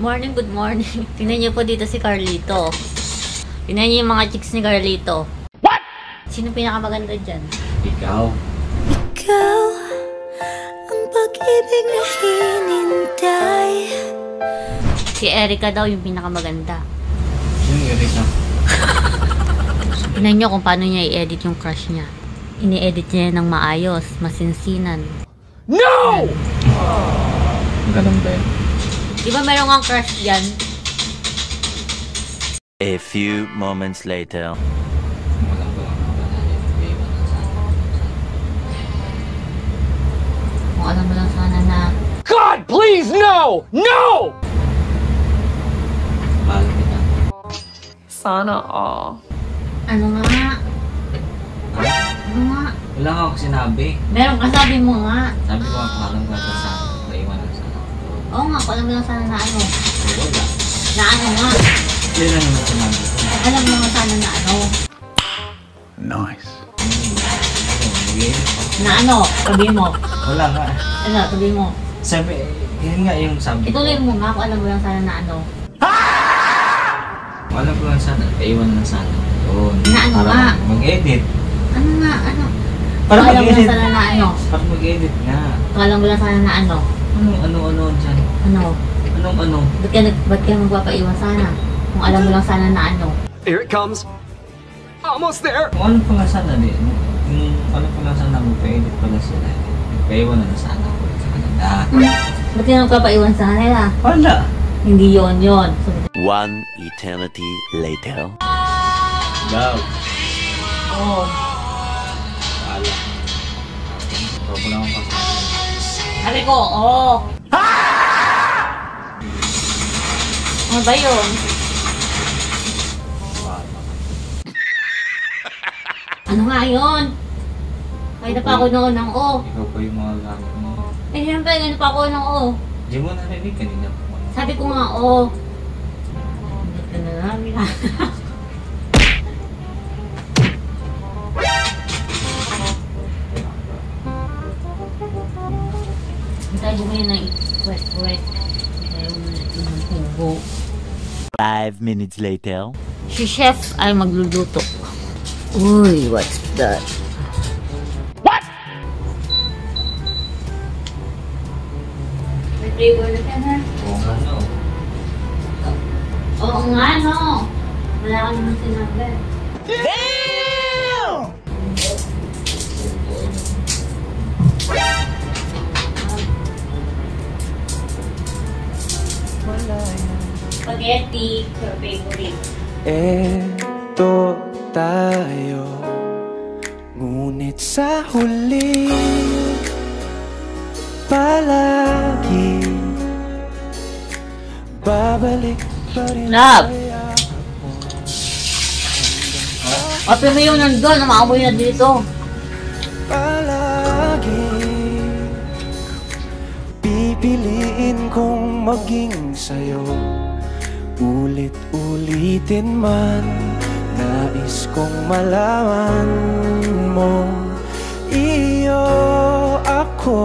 morning, good morning. Tingnan niyo po dito si Carlito. Tingnan niyo yung mga chicks ni Carlito. What? Sino pinakamaganda dyan? Ikaw. Ikaw ang pag-ibig na hinintay. Si Erica daw yung pinakamaganda. Yung Erica. Tingnan niyo kung paano niya i-edit yung crush niya. Ini-edit niya ng maayos, masinsinan. No! Ganun ba yun? Di ba meron kang crush dyan? A few moments later. Kung alam mo lang sana na... God, please, no! No! Mahal kita. Sana all. Ano nga? Ano nga? Wala nga ako sinabi. Meron ka, sabi mo nga. Sabi ko nga parang gata sa naiwanan sa akin. Oo nga, kung alam mo lang sana na ano. Wala. Na ano nga. Hindi na naman sinabi ko. Alam mo lang sana na ano. Nice. Na ano, sabi mo. Wala nga. Ano, sabi mo. Sabi, yun nga yung sabi ko. Ituloy mo nga kung alam mo lang sana na ano. Alam ko lang sana, iwan lang sana. Yun. Na ano nga? Mag-edit. Ano nga, ano? Para Kung alam mo lang mag-edit. sana na ano. Para mag-edit nga. Kung alam mo lang sana na ano. Ano dyan? Ano? Anong? Ba't ka magpapaiwan sana? Kung alam mo lang sana na ano. Here it comes. Almost there. Kung ano pa nga sana din. Yung ano pa lang sana mag-edit pala sila. Paiwan na sana ako sa kanila. Ba't ka magpapaiwan sa kanila? Wala. Hindi yon. One eternity later. Daw. Oo. Wala. Ito ko lang ang pasasabi. Sabi ko, oo. Ano ba yun? Ano nga yun? Kaya pa ako noon ng O. Ikaw pa yung mga gamit mo. Eh, siyempre, ganun pa ako ng O. Di mo narinig kanina po. Sabi ko nga, O. Hindi ka na namin. Hintay mo ngayon na wet. Hintay mo na yung hugo. 5 minutes later. Si chef ay magluluto. Uy, what's that? What? May flavor na yan, ha? Oo nga no. Oo nga, no? Wala ka naman sinabi. Damn! Spaghetti, your favorite. Eto tayo, ngunit sa huli palagi babalik pa rin. Love! Open mo yung nandun, maamoy na dito. Palagi pipiliin kong maging sa'yo. Ulit-ulitin man, nais kong malaman mo, iyo ako.